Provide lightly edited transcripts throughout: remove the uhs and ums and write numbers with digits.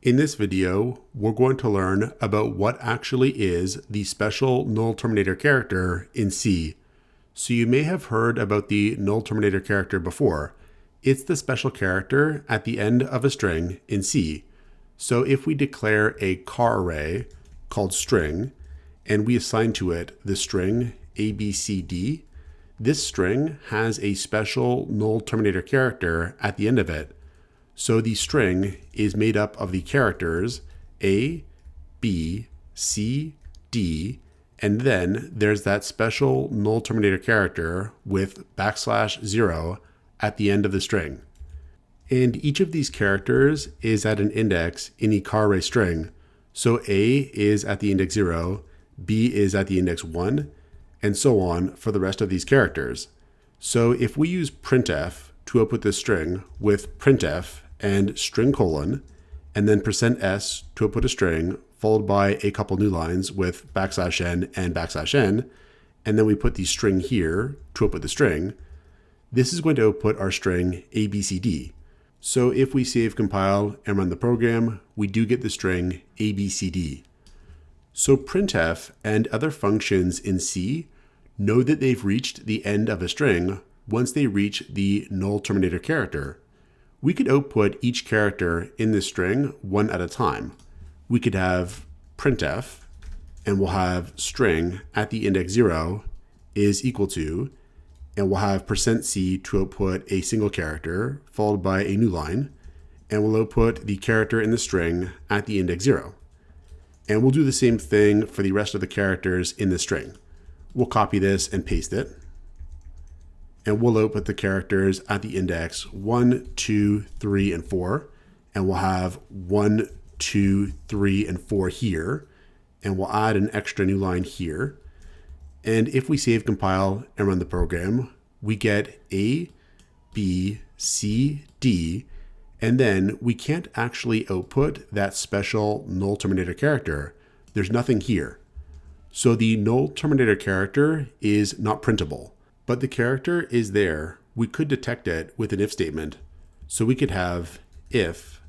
In this video, we're going to learn about what actually is the special null terminator character in C. So you may have heard about the null terminator character before. It's the special character at the end of a string in C. So if we declare a car array called string, and we assign to it the string ABCD, this string has a special null terminator character at the end of it. So the string is made up of the characters A, B, C, D, and then there's that special null terminator character with \0 at the end of the string. And each of these characters is at an index in the car array string. So A is at the index 0, B is at the index 1, and so on for the rest of these characters. So if we use printf to output this string with printf and string colon, and then %s to output a string, followed by a couple new lines with \n and \n, and then we put the string here to output the string, this is going to output our string ABCD. So if we save, compile, and run the program, we do get the string ABCD. So printf and other functions in C know that they've reached the end of a string once they reach the null terminator character. We could output each character in this string one at a time. We could have printf, and we'll have string at the index 0 is equal to, and we'll have %c to output a single character followed by a new line, and we'll output the character in the string at the index 0. And we'll do the same thing for the rest of the characters in the string. We'll copy this and paste it, and we'll output the characters at the index 1, 2, 3, and 4, and we'll have 1, 2, 3, and 4 here, and we'll add an extra new line here. And if we save, compile, and run the program, we get A, B, C, D, and then we can't actually output that special null terminator character. There's nothing here. So the null terminator character is not printable, but the character is there. We could detect it with an if statement. So we could have if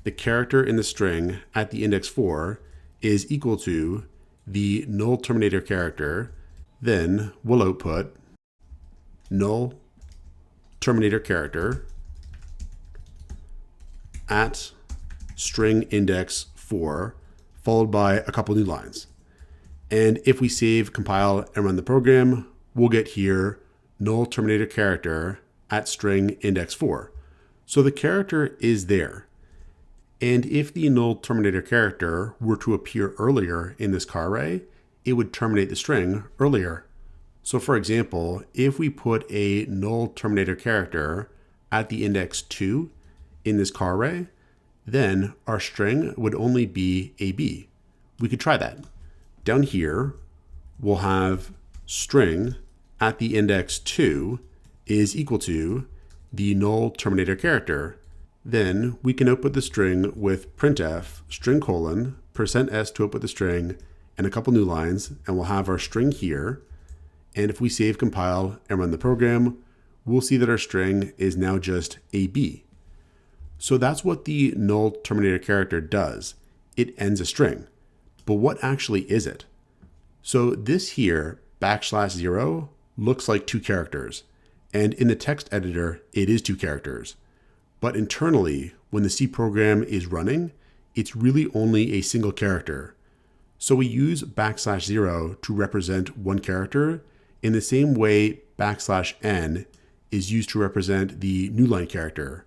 the character in the string at the index 4 is equal to the null terminator character, then we'll output null terminator character at string index 4, followed by a couple new lines. And if we save, compile, and run the program, we'll get here null terminator character at string index 4. So the character is there. And if the null terminator character were to appear earlier in this car array, it would terminate the string earlier. So for example, if we put a null terminator character at the index 2 in this car array, then our string would only be AB. We could try that. Down here, we'll have string at the index 2 is equal to the null terminator character. Then we can output the string with printf string colon %s to output the string and a couple new lines, and we'll have our string here. And if we save, compile, and run the program, we'll see that our string is now just AB. So that's what the null terminator character does. It ends a string. But what actually is it? So this here, \0, looks like two characters. And in the text editor, it is two characters. But internally, when the C program is running, it's really only a single character. So we use \0 to represent one character in the same way \n is used to represent the new line character,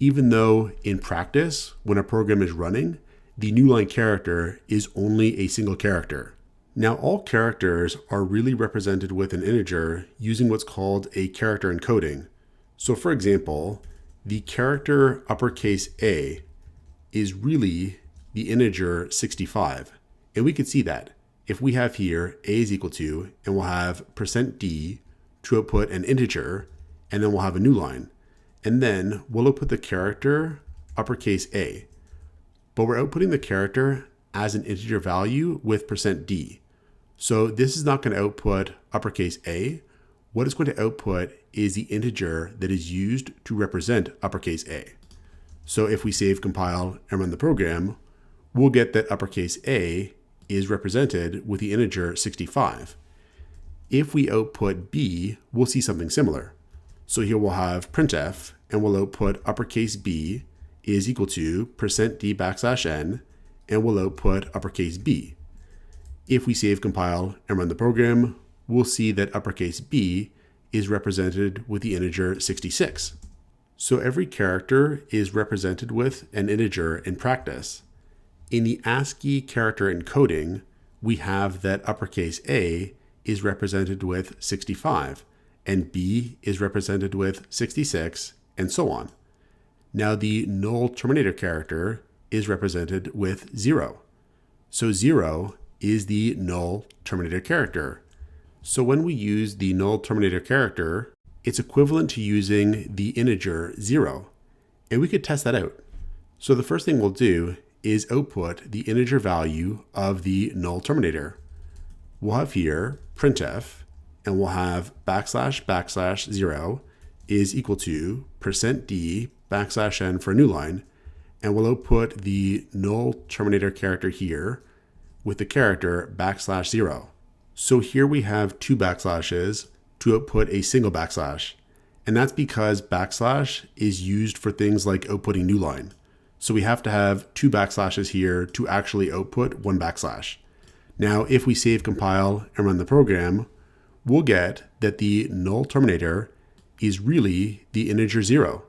even though in practice, when a program is running, the new line character is only a single character. Now all characters are really represented with an integer using what's called a character encoding. So for example, the character uppercase A is really the integer 65. And we can see that if we have here A is equal to, and we'll have %d to output an integer, and then we'll have a new line. And then we'll output the character uppercase A. But we're outputting the character as an integer value with %d. So this is not going to output uppercase A. What it's going to output is the integer that is used to represent uppercase A. So if we save, compile, and run the program, we'll get that uppercase A is represented with the integer 65. If we output B, we'll see something similar. So here we'll have printf, and we'll output uppercase B is equal to %d\n, and we'll output uppercase B. If we save, compile, and run the program, we'll see that uppercase B is represented with the integer 66. So every character is represented with an integer in practice. In the ASCII character encoding, we have that uppercase A is represented with 65, and B is represented with 66, and so on. Now the null terminator character is represented with 0. So 0 is the null terminator character. So when we use the null terminator character, it's equivalent to using the integer 0. And we could test that out. So the first thing we'll do is output the integer value of the null terminator. We'll have here printf, and we'll have \\0 is equal to %d\n for a new line, and we'll output the null terminator character here with the character \0. So here we have two backslashes to output a single backslash, and that's because backslash is used for things like outputting new line. So we have to have two backslashes here to actually output one backslash. Now, if we save, compile, and run the program, we'll get that the null terminator is really the integer 0.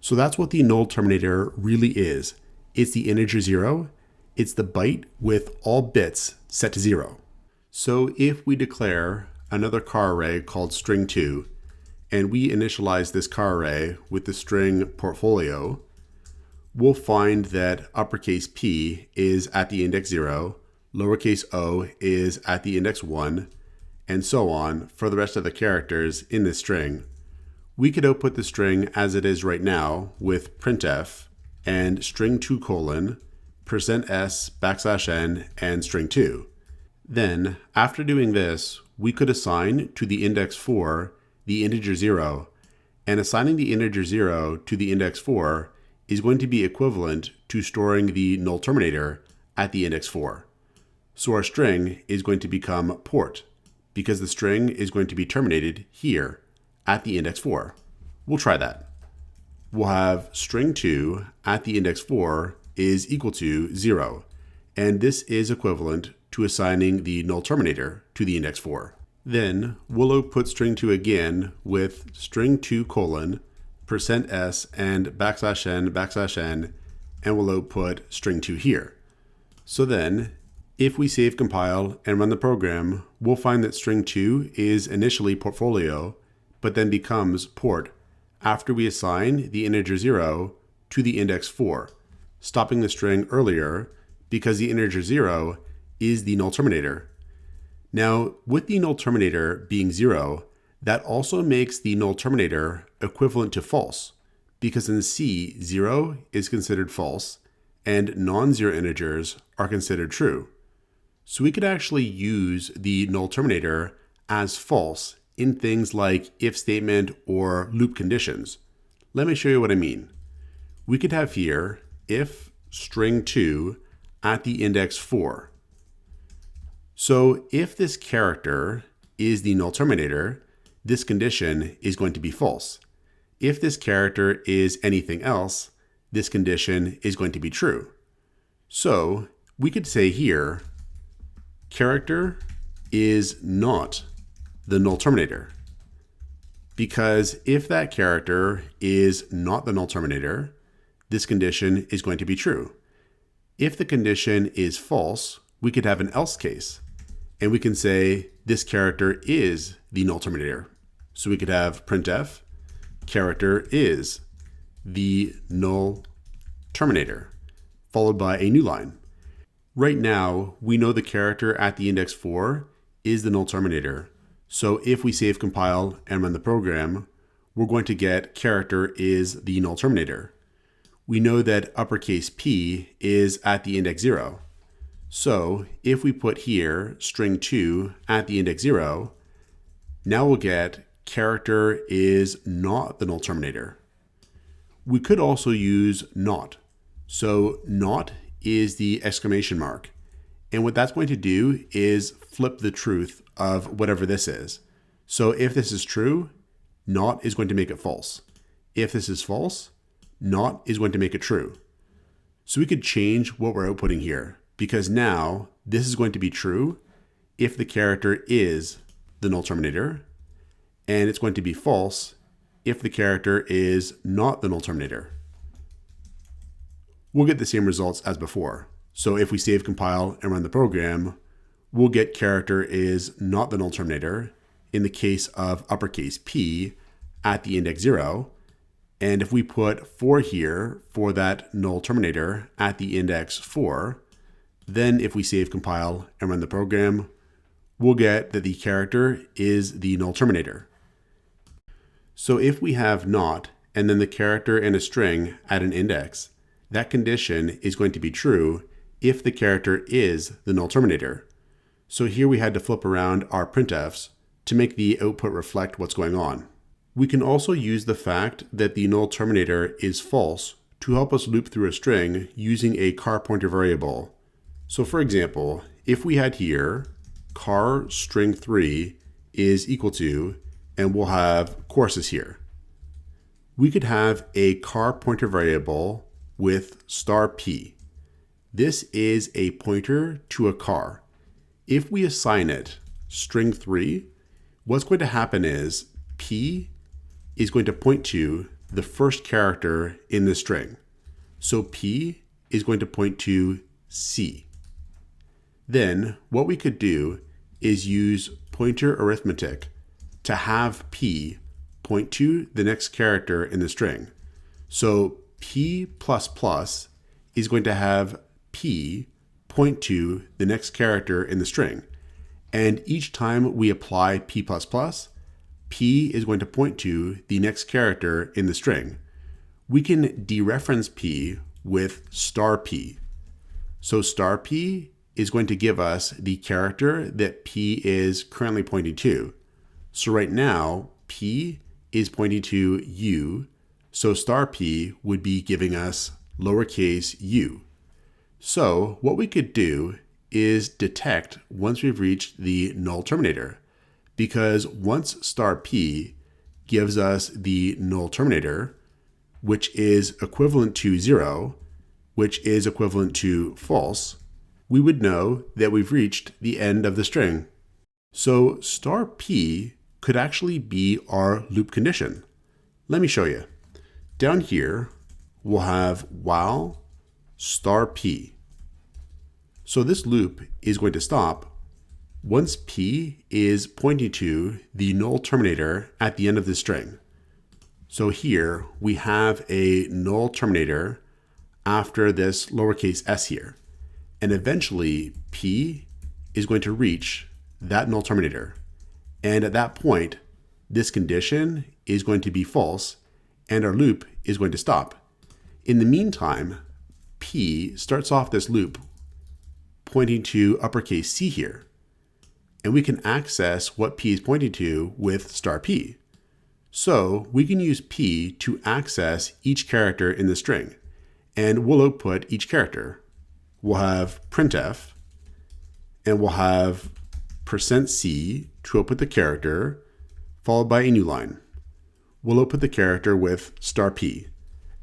So that's what the null terminator really is. It's the integer 0. It's the byte with all bits set to 0. So if we declare another char array called string2, and we initialize this char array with the string portfolio, we'll find that uppercase P is at the index 0, lowercase o is at the index 1, and so on for the rest of the characters in this string. We could output the string as it is right now with printf and string2 colon, %s\n, and string2. Then, after doing this, we could assign to the index 4 the integer 0, and assigning the integer 0 to the index 4 is going to be equivalent to storing the null terminator at the index 4. So our string is going to become port, because the string is going to be terminated here at the index 4. We'll try that. We'll have string2 at the index 4 is equal to 0, and this is equivalent to assigning the null terminator to the index 4. Then we'll output string2 again with string2 colon, %s and \n, and we'll output string2 here. So then, if we save, compile, and run the program, we'll find that string2 is initially portfolio, but then becomes port after we assign the integer 0 to the index 4, stopping the string earlier because the integer 0 is the null terminator. Now, with the null terminator being 0, that also makes the null terminator equivalent to false, because in C, 0 is considered false, and non-zero integers are considered true. So we could actually use the null terminator as false in things like if statement or loop conditions. Let me show you what I mean. We could have here if string2 at the index 4. So if this character is the null terminator, this condition is going to be false. If this character is anything else, this condition is going to be true. So we could say here, character is not the null terminator. Because if that character is not the null terminator, this condition is going to be true. If the condition is false, we could have an else case, and we can say this character is the null terminator. So we could have printf, character is the null terminator, followed by a new line. Right now, we know the character at the index 4 is the null terminator. So if we save, compile, and run the program, we're going to get character is the null terminator. We know that uppercase P is at the index 0. So if we put here string2 at the index 0, now we'll get character is not the null terminator. We could also use not. So not is the exclamation mark. And what that's going to do is flip the truth of whatever this is. So if this is true, not is going to make it false. If this is false, not is going to make it true. So we could change what we're outputting here, because now this is going to be true if the character is the null terminator, and it's going to be false if the character is not the null terminator. We'll get the same results as before. So if we save, compile, and run the program, we'll get character is not the null terminator in the case of uppercase P at the index 0. And if we put 4 here for that null terminator at the index 4, then if we save, compile, and run the program, we'll get that the character is the null terminator. So if we have not, and then the character and a string at an index, that condition is going to be true if the character is the null terminator. So here we had to flip around our printfs to make the output reflect what's going on. We can also use the fact that the null terminator is false to help us loop through a string using a car pointer variable. So for example, if we had here car string 3 is equal to, and we'll have courses here, we could have a car pointer variable with star p. This is a pointer to a car. If we assign it string 3, what's going to happen is p is going to point to the first character in the string. So p is going to point to c. Then what we could do is use pointer arithmetic to have p point to the next character in the string. So p++ is going to have p point to the next character in the string. And each time we apply p++, p is going to point to the next character in the string. We can dereference p with star p. So star p is going to give us the character that p is currently pointing to. So right now, p is pointing to u, so star p would be giving us lowercase u. So what we could do is detect once we've reached the null terminator, because once star p gives us the null terminator, which is equivalent to 0, which is equivalent to false, we would know that we've reached the end of the string. So star p could actually be our loop condition. Let me show you. Down here, we'll have while star p. So this loop is going to stop once p is pointing to the null terminator at the end of the string. So here we have a null terminator after this lowercase s here. And eventually p is going to reach that null terminator. And at that point, this condition is going to be false and our loop is going to stop. In the meantime, p starts off this loop pointing to uppercase C here. And we can access what p is pointing to with star p. So we can use p to access each character in the string, and we'll output each character. We'll have printf, and we'll have %c to output the character, followed by a new line. We'll output the character with star p.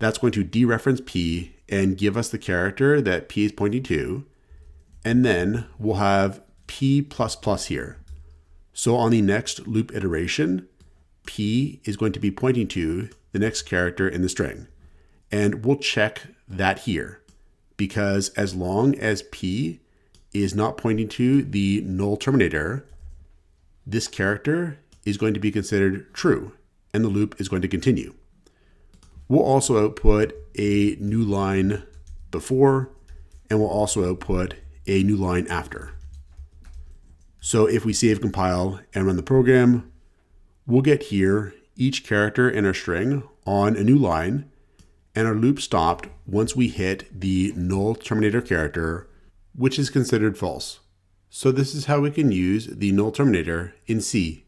That's going to dereference p and give us the character that p is pointing to, and then we'll have p++ here. So on the next loop iteration, p is going to be pointing to the next character in the string. And we'll check that here, because as long as p is not pointing to the null terminator, this character is going to be considered true, and the loop is going to continue. We'll also output a new line before, and we'll also output a new line after. So if we save, compile, and run the program, we'll get here each character in our string on a new line, and our loop stopped once we hit the null terminator character, which is considered false. So this is how we can use the null terminator in C.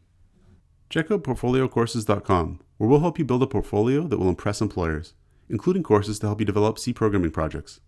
Check out portfoliocourses.com, where we'll help you build a portfolio that will impress employers. including courses to help you develop C programming projects.